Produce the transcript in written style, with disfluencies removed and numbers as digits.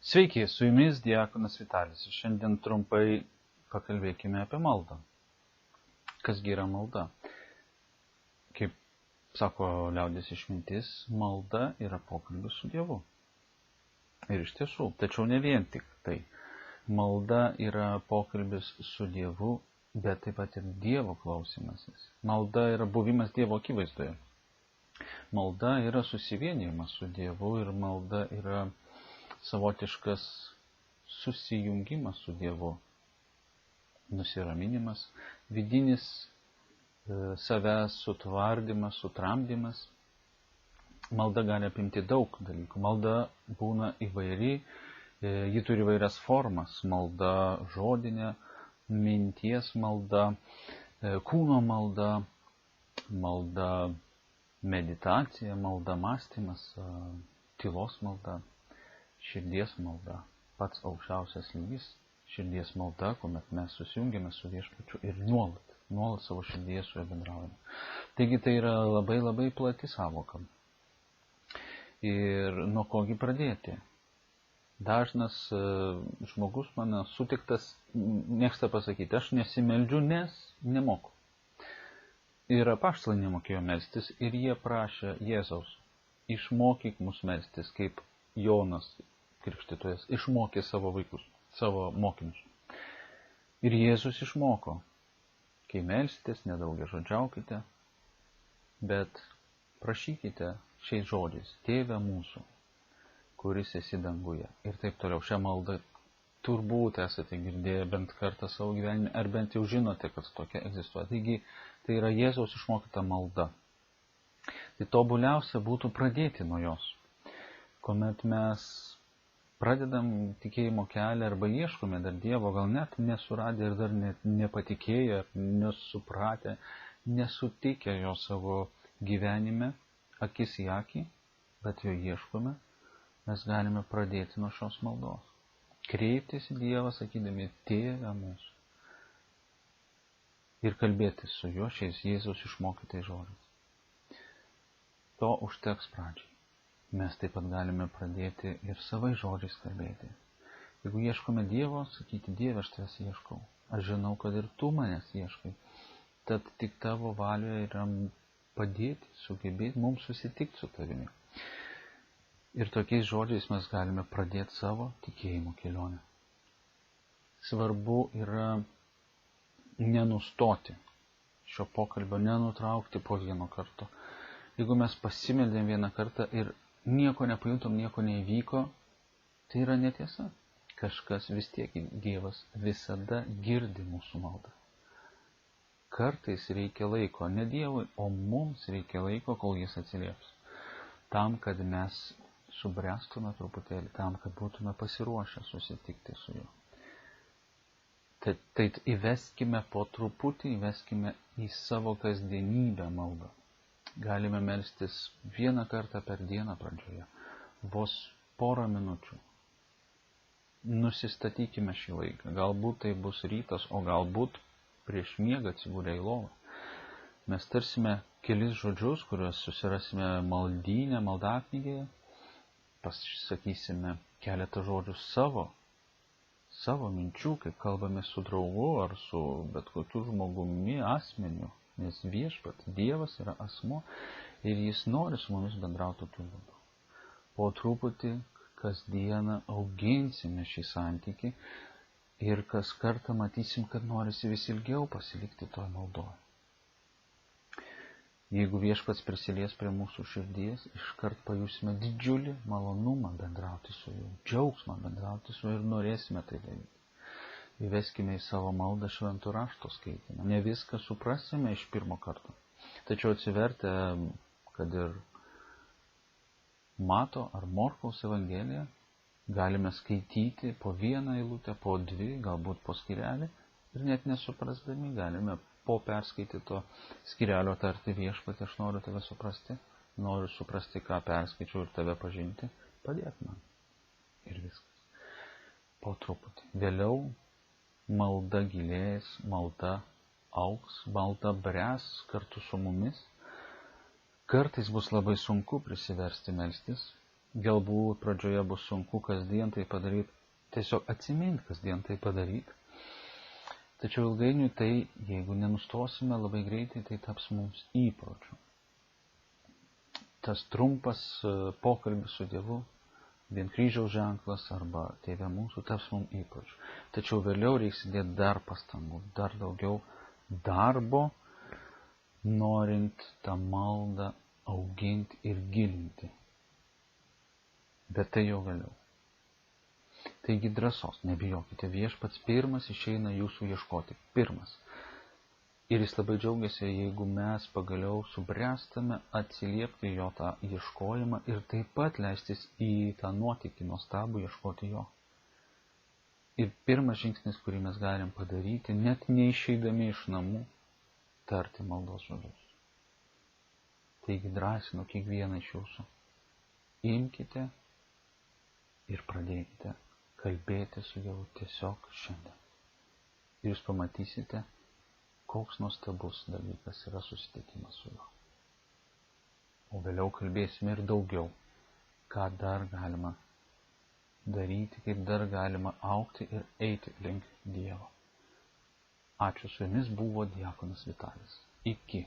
Sveiki, su jumis Diakonas Vitalis ir šiandien trumpai pakalbėkime apie maldą. Kasgi yra malda? Kaip sako liaudės išmintis, malda yra pokalbis su Dievu. Ir iš tiesų, tačiau ne vien tik tai. Malda yra pokalbis su Dievu, bet taip pat ir Dievo klausimasis. Malda yra buvimas Dievo akivaizdoje. Malda yra susivienijimas su Dievu ir malda yra savotiškas susijungimas su Dievu, nusiraminimas, vidinis savęs sutvardymas, sutramdymas. Malda gali apimti daug dalykų. Malda būna įvairi, ji turi įvairias formas. Malda žodinė, minties malda, kūno malda, malda meditacija, malda mąstymas, tylos malda. Širdies malda, pats aukščiausias lygis, širdies malda, kuomet mes susijungiame su Viešpačiu ir nuolat savo širdyje su juo bendraujame. Taigi tai yra labai plati savoka. Ir nuo kogi pradėti? Dažnas žmogus mano sutiktas mėgsta pasakyti, aš nesimeldžiu, nes nemoku. Ir apaštalai nemokėjo melstis ir jie prašė Jėzaus, išmokyk mus melstis, kaip Jonas Krikštytojas išmokė savo vaikus, savo mokinius. Ir Jėzus išmoko, kai melsitės, nedaugiažodžiaukite, bet prašykite šiais žodžiais, Tėve mūsų, kuris esi danguje. Ir taip toliau. Šią maldą turbūt esate girdėję bent kartą savo gyvenime, ar bent jau žinote, kad tokia egzistuoja. Taigi, tai yra Jėzaus išmokyta malda. Tai tobuliausia būtų pradėti nuo jos. Kuomet mes pradedam tikėjimo kelią arba ieškome dar Dievo, gal net nesuradę ir dar net nepatikėję, nesupratę, nesutikę jo savo gyvenime, akis į akį, bet jo ieškome, mes galime pradėti nuo šios maldos. Kreiptis į Dievą, sakydami, Tėve mūsų. Ir kalbėti su juo šiais Jėzaus išmokytais žodžiais. To užteks pradžiai. Mes taip pat galime pradėti ir savai žodžiais kalbėti. Jeigu ieškome Dievo, sakyti, Dieve, aš tavęs ieškau. Aš žinau, kad ir tu manęs ieškai. Tad tik tavo valioje yra padėti, sugebėti mums susitikti su tavimi. Ir tokiais žodžiais mes galime pradėti savo tikėjimo kelionę. Svarbu yra nenustoti šio pokalbio, nenutraukti po vieno karto. Jeigu mes pasimeldėm vieną kartą ir nieko nepajutom, nieko neįvyko, tai yra netiesa. Kažkas vis tiek, Dievas visada girdi mūsų maldą. Kartais reikia laiko, ne Dievui, o mums reikia laiko, kol jis atsilieps. Tam, kad mes subręstume truputėlį, tam, kad būtume pasiruošę susitikti su juo. Tai įveskime po truputį, įveskime į savo kasdienybę maldą. Galime melstis vieną kartą per dieną pradžioje, vos porą minučių. Nusistatykime šį laiką. Galbūt tai bus rytas, o galbūt prieš miegą atsigulę į lovą. Mes tarsime kelis žodžius, kuriuos susirasime maldyne, maldaknygėje. Pasakysime keletą žodžių savo minčių, kaip kalbame su draugu ar su bet kokiu žmogumi, asmeniu. Nes Viešpat, Dievas yra asmuo ir jis nori su mumis bendrauti tokiu būdu. Po truputį kasdieną auginsime šį santykį ir kas kartą matysim, kad norisi vis ilgiau pasilikti toje maldoje. Jeigu Viešpats prisilies prie mūsų širdies, iškart pajusime didžiulį malonumą bendrauti su juo, džiaugsmą bendrauti su juo ir norėsime tai daryti. Įveskime į savo maldą šventų rašto skaitymą. Ne viską suprasime iš pirmo karto. Tačiau atsivertę, kad ir Mato ar Morkaus Evangeliją, galime skaityti po vieną eilutę, po dvi, galbūt po skyrelį ir net nesuprasdami galime po perskaityto skyrelio tarti Viešpatie, aš noriu tave suprasti, noriu suprasti, ką perskaičiau ir tave pažinti, padėk man. Ir viskas. Po truputį. Vėliau malda gilės, malda augs, malda bręs kartu su mumis. Kartais bus labai sunku prisiversti melstis, Galbūt pradžioje bus sunku kasdien tai padaryti, tiesiog atsiminti kasdien tai padaryti. Tačiau ilgainiui tai, jeigu nenustosime labai greitai, tai taps mums įpročiu. Tas trumpas pokalbis su Dievu, vien kryžiaus ženklas arba Tėve mūsų taps mums įpročiu. Tačiau vėliau reiks įdėti dar pastangų, dar daugiau darbo, norint tą maldą auginti ir gilinti. Bet tai jau vėliau. Taigi drąsos, nebijokite, Viešpats pirmas išeina jūsų ieškoti. Pirmas. Ir jis labai džiaugiasi, jeigu mes pagaliau subręstame atsiliepti jo tą ieškojimą ir taip pat leistis į tą nuotykį nuostabų ieškoti jo. Ir pirmas žingsnis, kurį mes galim padaryti, net neišeidami iš namų, tarti maldos žodžius. Taigi drąsinu kiekvieną iš jūsų. Imkite ir pradėkite kalbėti su Dievu tiesiog šiandien. Ir jūs pamatysite, koks nuostabus dalykas yra susitikimas su juo. O vėliau kalbėsime ir daugiau, ką dar galima daryti, kaip dar galima augti ir eiti link Dievo. Ačiū, su jumis buvo diakonas Vitalis. Iki.